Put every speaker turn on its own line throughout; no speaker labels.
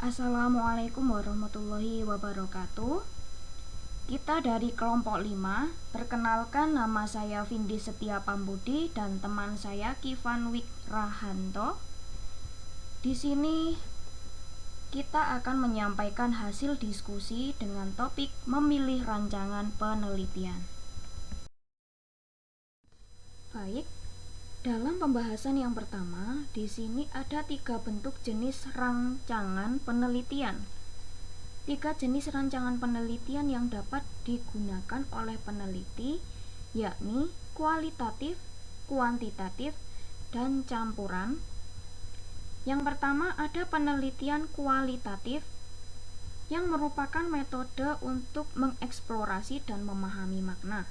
Assalamualaikum warahmatullahi wabarakatuh. Kita dari kelompok 5. Perkenalkan, nama saya Vindi Setia Pambudi dan teman saya Kivan Wikrahanto. Di sini kita akan menyampaikan hasil diskusi dengan topik memilih rancangan penelitian. Baik, dalam pembahasan yang pertama, di sini ada 3 bentuk jenis rancangan penelitian. 3 jenis rancangan penelitian yang dapat digunakan oleh peneliti, yakni kualitatif, kuantitatif, dan campuran. Yang pertama ada penelitian kualitatif, yang merupakan metode untuk mengeksplorasi dan memahami makna.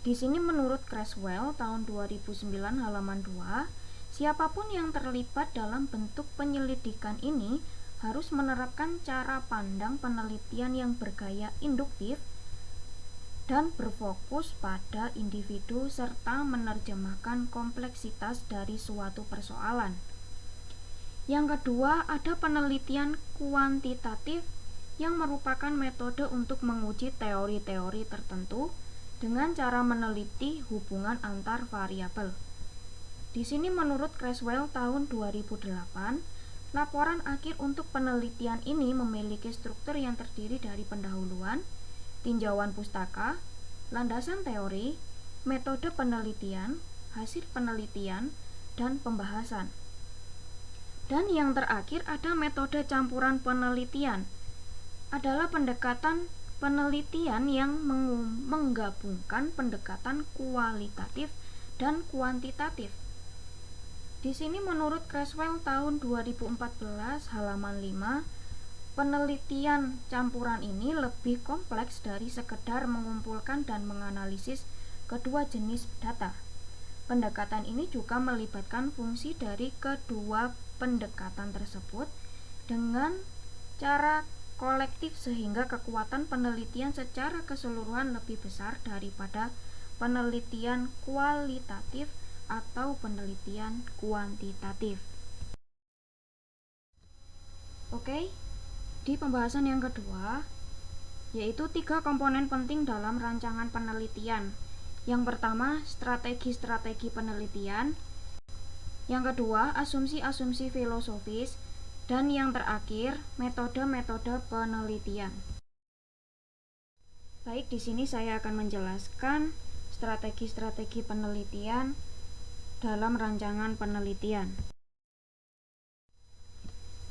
Di sini menurut Creswell tahun 2009 halaman 2, siapapun yang terlibat dalam bentuk penyelidikan ini harus menerapkan cara pandang penelitian yang bergaya induktif dan berfokus pada individu serta menerjemahkan kompleksitas dari suatu persoalan. Yang kedua ada penelitian kuantitatif, yang merupakan metode untuk menguji teori-teori tertentu dengan cara meneliti hubungan antar variabel. Di sini menurut Creswell tahun 2008, laporan akhir untuk penelitian ini memiliki struktur yang terdiri dari pendahuluan, tinjauan pustaka, landasan teori, metode penelitian, hasil penelitian, dan pembahasan. Dan yang terakhir ada metode campuran penelitian, adalah pendekatan penelitian yang menggabungkan pendekatan kualitatif dan kuantitatif. Di sini menurut Creswell tahun 2014 halaman 5, penelitian campuran ini lebih kompleks dari sekedar mengumpulkan dan menganalisis kedua jenis data. Pendekatan ini juga melibatkan fungsi dari kedua pendekatan tersebut dengan cara kolektif sehingga kekuatan penelitian secara keseluruhan lebih besar daripada penelitian kualitatif atau penelitian kuantitatif. Oke, di pembahasan yang kedua, yaitu 3 komponen penting dalam rancangan penelitian. Yang pertama, strategi-strategi penelitian. Yang kedua, asumsi-asumsi filosofis. Dan yang terakhir, metode-metode penelitian. Baik, di sini saya akan menjelaskan strategi-strategi penelitian dalam rancangan penelitian.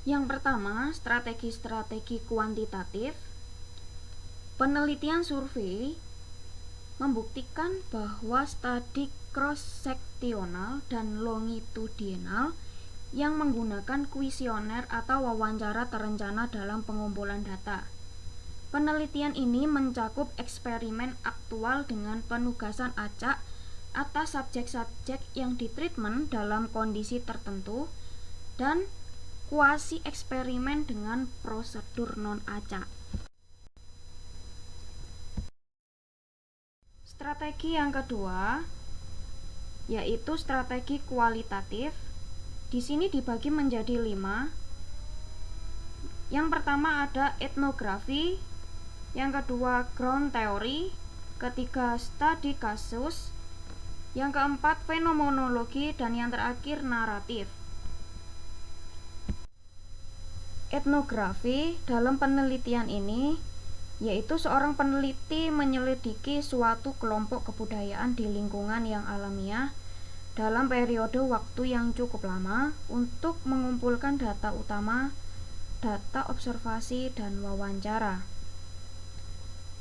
Yang pertama, strategi-strategi kuantitatif. Penelitian survei membuktikan bahwa studi cross-seksional dan longitudinal yang menggunakan kuesioner atau wawancara terencana dalam pengumpulan data. Penelitian ini mencakup eksperimen aktual dengan penugasan acak atas subjek-subjek yang ditreatment dalam kondisi tertentu dan kuasi eksperimen dengan prosedur non-acak. Strategi yang kedua yaitu strategi kualitatif. Di sini dibagi menjadi 5. Yang pertama ada etnografi, yang kedua ground theory, ketiga studi kasus, yang keempat fenomenologi, dan yang terakhir naratif. Etnografi dalam penelitian ini yaitu seorang peneliti menyelidiki suatu kelompok kebudayaan di lingkungan yang alamiah dalam periode waktu yang cukup lama untuk mengumpulkan data utama, data observasi, dan wawancara.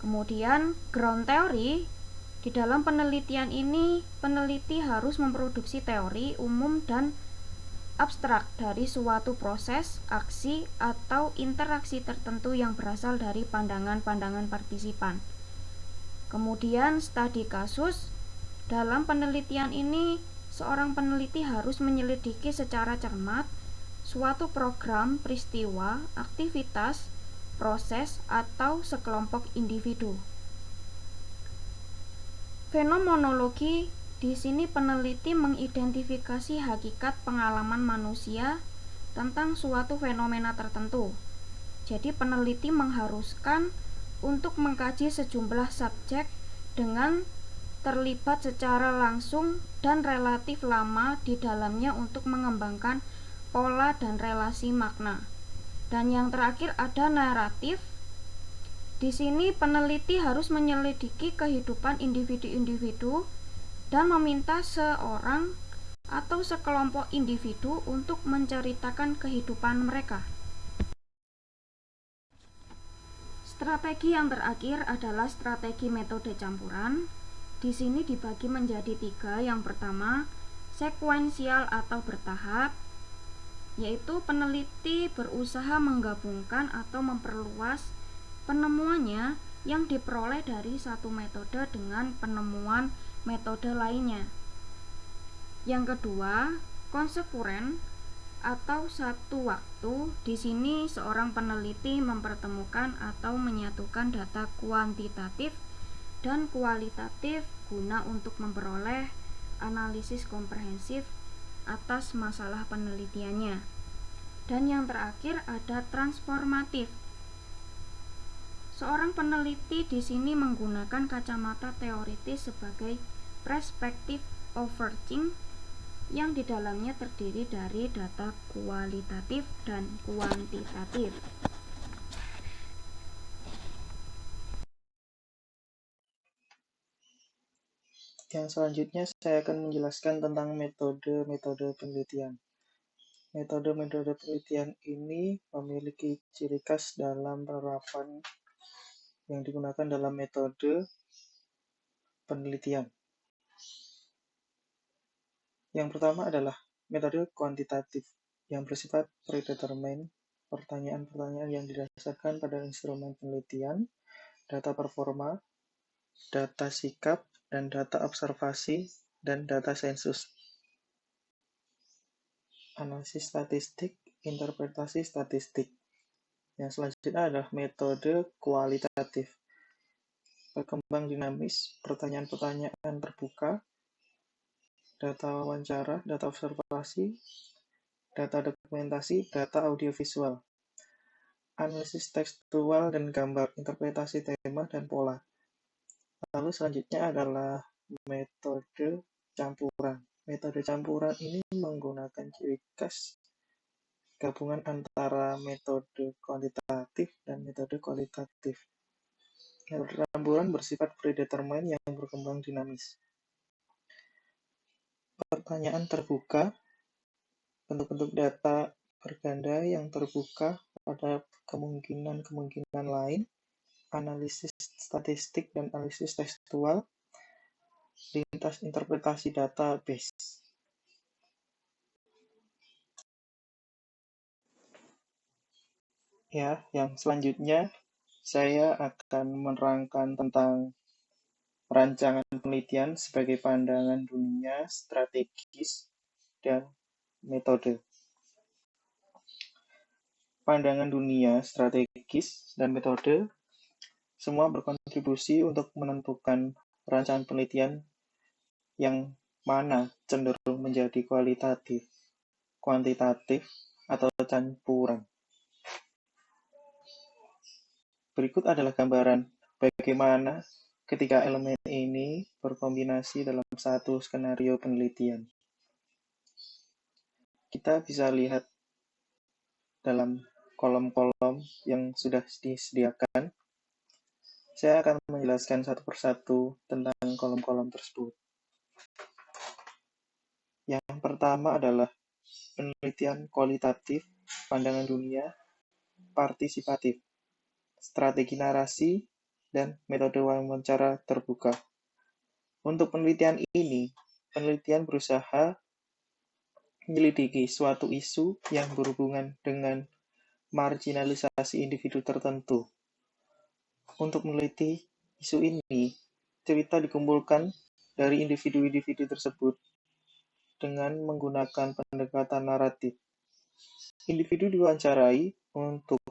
Kemudian ground theory, di dalam penelitian ini peneliti harus memproduksi teori umum dan abstrak dari suatu proses, aksi, atau interaksi tertentu yang berasal dari pandangan-pandangan partisipan. Kemudian studi kasus, dalam penelitian ini seorang peneliti harus menyelidiki secara cermat suatu program, peristiwa, aktivitas, proses, atau sekelompok individu. Fenomenologi, di sini peneliti mengidentifikasi hakikat pengalaman manusia tentang suatu fenomena tertentu. Jadi peneliti mengharuskan untuk mengkaji sejumlah subjek dengan terlibat secara langsung dan relatif lama di dalamnya untuk mengembangkan pola dan relasi makna. Dan yang terakhir ada naratif. Di sini peneliti harus menyelidiki kehidupan individu-individu dan meminta seorang atau sekelompok individu untuk menceritakan kehidupan mereka. Strategi yang terakhir adalah strategi metode campuran. Di sini dibagi menjadi 3. Yang pertama, sekuensial atau bertahap, yaitu peneliti berusaha menggabungkan atau memperluas penemuannya yang diperoleh dari satu metode dengan penemuan metode lainnya. Yang kedua, konsekuren atau satu waktu. Di sini seorang peneliti mempertemukan atau menyatukan data kuantitatif dan kualitatif guna untuk memperoleh analisis komprehensif atas masalah penelitiannya. Dan yang terakhir ada transformatif. Seorang peneliti di sini menggunakan kacamata teoritis sebagai perspektif overarching yang di dalamnya terdiri dari data kualitatif dan kuantitatif.
Yang selanjutnya saya akan menjelaskan tentang metode-metode penelitian. Metode-metode penelitian ini memiliki ciri khas dalam penerapan yang digunakan dalam metode penelitian. Yang pertama adalah metode kuantitatif yang bersifat predetermined, pertanyaan-pertanyaan yang didasarkan pada instrumen penelitian, data performa, data sikap, dan data observasi, dan data sensus. Analisis statistik, interpretasi statistik. Yang selanjutnya adalah metode kualitatif. Berkembang dinamis, pertanyaan-pertanyaan terbuka, data wawancara, data observasi, data dokumentasi, data audiovisual, analisis tekstual dan gambar, interpretasi tema dan pola. Lalu selanjutnya adalah metode campuran. Metode campuran ini menggunakan ciri khas gabungan antara metode kuantitatif dan metode kualitatif. Metode campuran bersifat predetermined yang berkembang dinamis. Pertanyaan terbuka, bentuk-bentuk data berganda yang terbuka pada kemungkinan-kemungkinan lain, analisis statistik dan analisis tekstual, lintas interpretasi database. Ya, yang selanjutnya saya akan menerangkan tentang rancangan penelitian sebagai pandangan dunia, strategis, dan metode. Pandangan dunia, strategis, dan metode semua berkontribusi untuk menentukan rancangan penelitian yang mana cenderung menjadi kualitatif, kuantitatif, atau campuran. Berikut adalah gambaran bagaimana ketiga elemen ini berkombinasi dalam satu skenario penelitian. Kita bisa lihat dalam kolom-kolom yang sudah disediakan. Saya akan menjelaskan satu persatu tentang kolom-kolom tersebut. Yang pertama adalah penelitian kualitatif, pandangan dunia, partisipatif, strategi narasi, dan metode wawancara terbuka. Untuk penelitian ini, penelitian berusaha menyelidiki suatu isu yang berhubungan dengan marginalisasi individu tertentu. Untuk meneliti isu ini, cerita dikumpulkan dari individu-individu tersebut dengan menggunakan pendekatan naratif. Individu diwawancarai untuk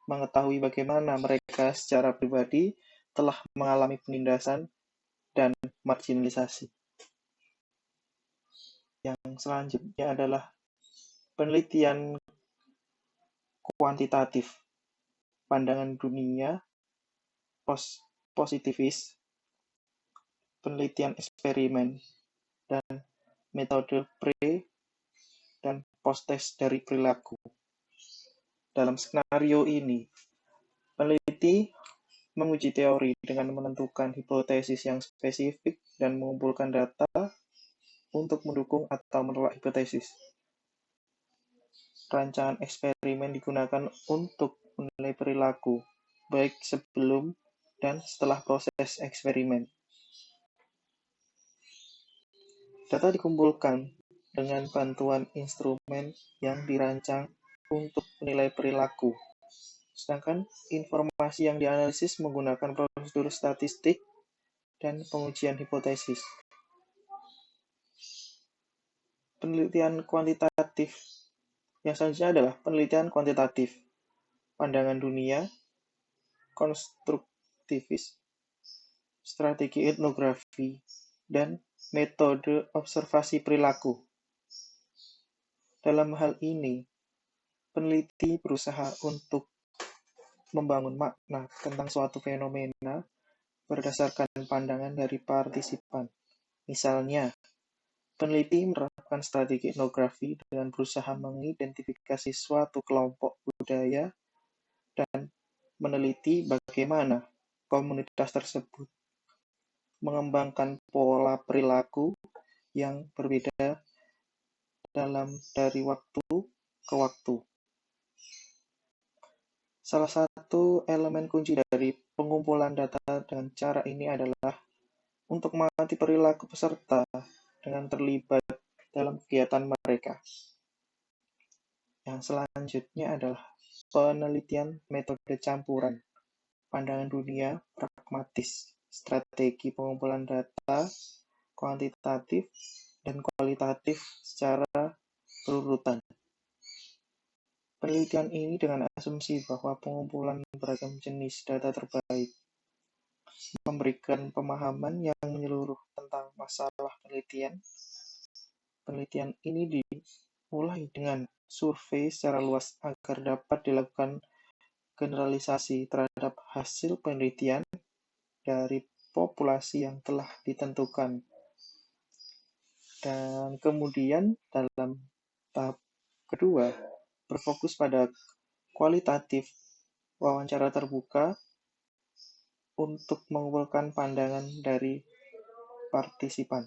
mengetahui bagaimana mereka secara pribadi telah mengalami penindasan dan marginalisasi. Yang selanjutnya adalah penelitian kuantitatif. pandangan dunia positivis, penelitian eksperimen, dan metode pre- dan post-tes dari perilaku. Dalam skenario ini, peneliti menguji teori dengan menentukan hipotesis yang spesifik dan mengumpulkan data untuk mendukung atau menolak hipotesis. Rancangan eksperimen digunakan untuk menilai perilaku, baik sebelum dan setelah proses eksperimen. Data dikumpulkan dengan bantuan instrumen yang dirancang untuk menilai perilaku. Sedangkan informasi yang dianalisis menggunakan prosedur statistik dan pengujian hipotesis. Penelitian kuantitatif. Yang selanjutnya adalah penelitian kuantitatif. Pandangan dunia, konstruktivis, strategi etnografi, dan metode observasi perilaku. Dalam hal ini, peneliti berusaha untuk membangun makna tentang suatu fenomena berdasarkan pandangan dari partisipan. Misalnya, peneliti menerapkan strategi etnografi dengan berusaha mengidentifikasi suatu kelompok budaya dan meneliti bagaimana komunitas tersebut mengembangkan pola perilaku yang berbeda dari waktu ke waktu. Salah satu elemen kunci dari pengumpulan data dengan cara ini adalah untuk mengamati perilaku peserta dengan terlibat dalam kegiatan mereka. Yang selanjutnya adalah penelitian metode campuran, pandangan dunia pragmatis, strategi pengumpulan data kuantitatif dan kualitatif secara berurutan. Penelitian ini dengan asumsi bahwa pengumpulan beragam jenis data terbaik memberikan pemahaman yang menyeluruh tentang masalah penelitian. Penelitian ini dimulai dengan survei secara luas agar dapat dilakukan generalisasi terhadap hasil penelitian dari populasi yang telah ditentukan. Dan kemudian dalam tahap kedua, berfokus pada kualitatif wawancara terbuka untuk mengumpulkan pandangan dari partisipan.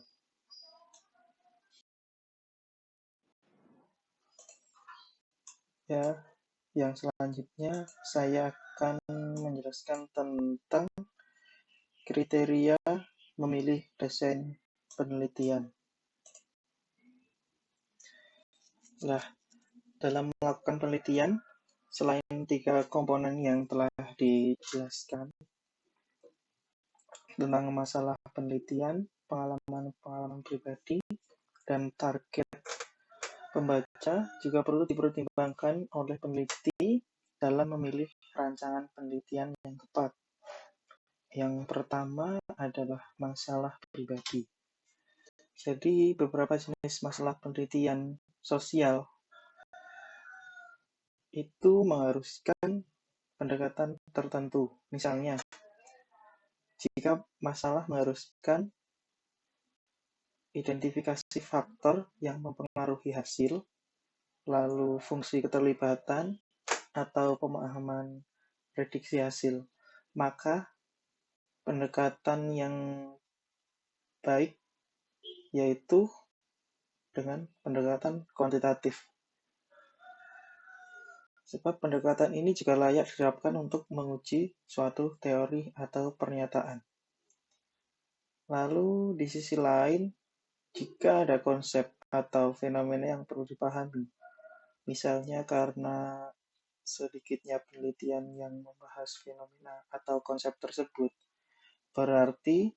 Ya, yang selanjutnya saya akan menjelaskan tentang kriteria memilih desain penelitian. Nah, dalam melakukan penelitian, selain 3 komponen yang telah dijelaskan tentang masalah penelitian, pengalaman pribadi, dan target pembaca, juga perlu dipertimbangkan oleh peneliti dalam memilih rancangan penelitian yang tepat. Yang pertama adalah masalah pribadi. Jadi, beberapa jenis masalah penelitian sosial itu mengharuskan pendekatan tertentu. Misalnya, jika masalah mengharuskan identifikasi faktor yang mempengaruhi hasil, lalu fungsi keterlibatan atau pemahaman prediksi hasil, maka pendekatan yang baik yaitu dengan pendekatan kuantitatif. Sebab pendekatan ini juga layak diterapkan untuk menguji suatu teori atau pernyataan. Lalu di sisi lain, jika ada konsep atau fenomena yang perlu dipahami, misalnya karena sedikitnya penelitian yang membahas fenomena atau konsep tersebut, berarti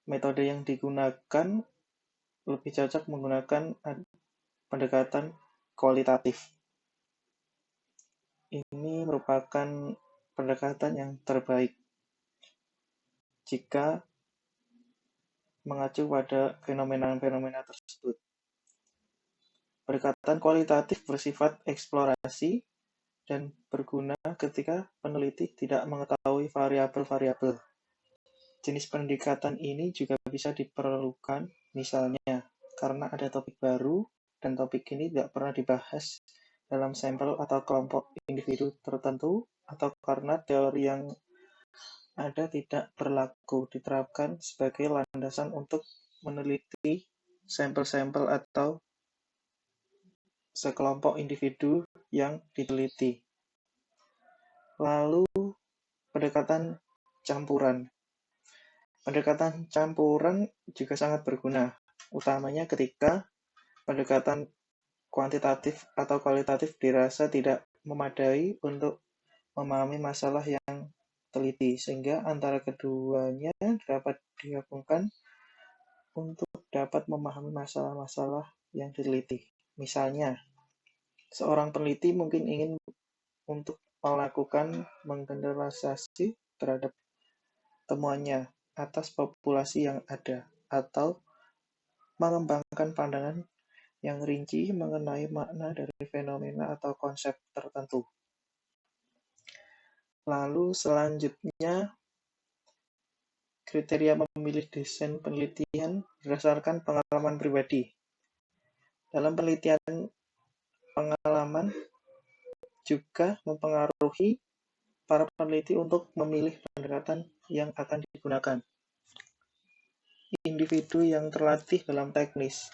metode yang digunakan lebih cocok menggunakan pendekatan kualitatif. Ini merupakan pendekatan yang terbaik jika mengacu pada fenomena-fenomena tersebut. Pendekatan kualitatif bersifat eksplorasi dan berguna ketika peneliti tidak mengetahui variabel-variabel. Jenis pendekatan ini juga bisa diperlukan, misalnya, karena ada topik baru dan topik ini tidak pernah dibahas dalam sampel atau kelompok individu tertentu, atau karena teori yang ada tidak berlaku diterapkan sebagai landasan untuk meneliti sampel-sampel atau sekelompok individu yang diteliti. Lalu, pendekatan campuran. Pendekatan campuran juga sangat berguna, utamanya ketika pendekatan kuantitatif atau kualitatif dirasa tidak memadai untuk memahami masalah yang teliti, sehingga antara keduanya dapat digabungkan untuk dapat memahami masalah-masalah yang diteliti. Misalnya, seorang peneliti mungkin ingin untuk melakukan menggeneralisasi terhadap temuannya atas populasi yang ada, atau mengembangkan pandangan yang rinci mengenai makna dari fenomena atau konsep tertentu. Lalu selanjutnya, kriteria memilih desain penelitian berdasarkan pengalaman pribadi. Dalam penelitian, pengalaman juga mempengaruhi para peneliti untuk memilih pendekatan yang akan digunakan. Individu yang terlatih dalam teknis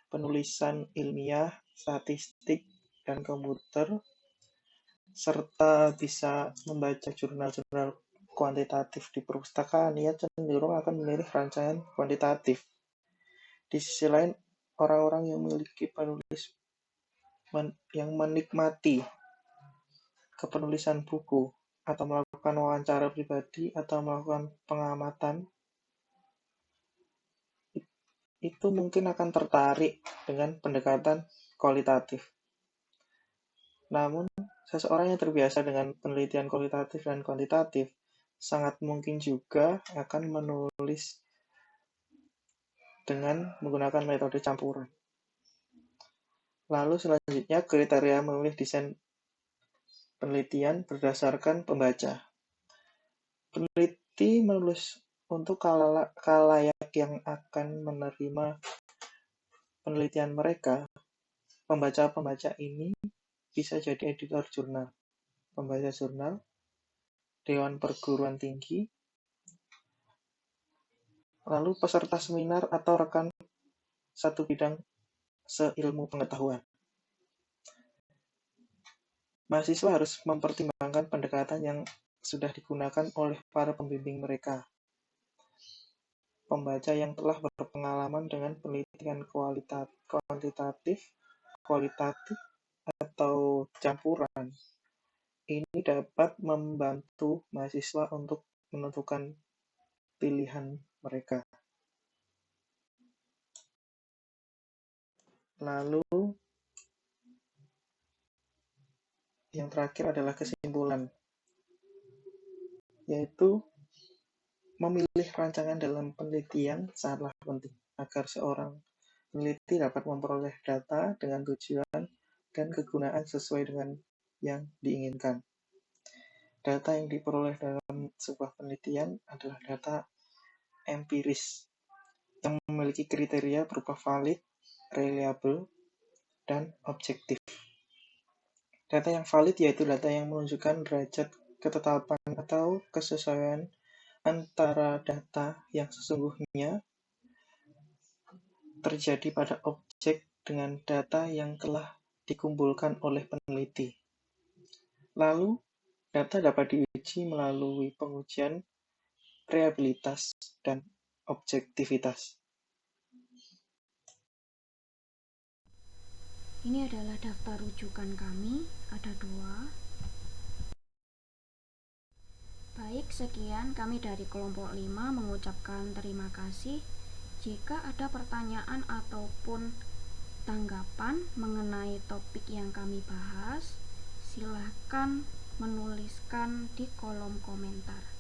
penulisan ilmiah, statistik, dan komputer, serta bisa membaca jurnal-jurnal kuantitatif di perpustakaan, ia cenderung akan memilih rancangan kuantitatif. Di sisi lain, orang-orang yang memiliki penulis yang menikmati kepenulisan buku atau melakukan wawancara pribadi atau melakukan pengamatan, itu mungkin akan tertarik dengan pendekatan kualitatif. Namun, seseorang yang terbiasa dengan penelitian kualitatif dan kuantitatif sangat mungkin juga akan menulis dengan menggunakan metode campuran. Lalu selanjutnya, kriteria memilih desain penelitian berdasarkan pembaca. Peneliti menulis untuk khalayak yang akan menerima penelitian mereka. Pembaca-pembaca ini bisa jadi editor jurnal, pembaca jurnal, dewan perguruan tinggi, lalu peserta seminar atau rekan satu bidang seilmu pengetahuan. Mahasiswa harus mempertimbangkan pendekatan yang sudah digunakan oleh para pembimbing mereka. Pembaca yang telah berpengalaman dengan penelitian kuantitatif, kualitatif, atau campuran, ini dapat membantu mahasiswa untuk menentukan pilihan mereka. Lalu, yang terakhir adalah kesimpulan, yaitu memilih rancangan dalam penelitian sangatlah penting agar seorang peneliti dapat memperoleh data dengan tujuan dan kegunaan sesuai dengan yang diinginkan. Data yang diperoleh dalam sebuah penelitian adalah data empiris yang memiliki kriteria berupa valid, reliable, dan objektif. Data yang valid yaitu data yang menunjukkan derajat ketetapan atau kesesuaian antara data yang sesungguhnya terjadi pada objek dengan data yang telah dikumpulkan oleh peneliti. Lalu, data dapat diuji melalui pengujian reliabilitas dan objektivitas.
Ini adalah daftar rujukan kami, ada 2. Baik, sekian kami dari kelompok 5 mengucapkan terima kasih. Jika ada pertanyaan ataupun tanggapan mengenai topik yang kami bahas, silakan menuliskan di kolom komentar.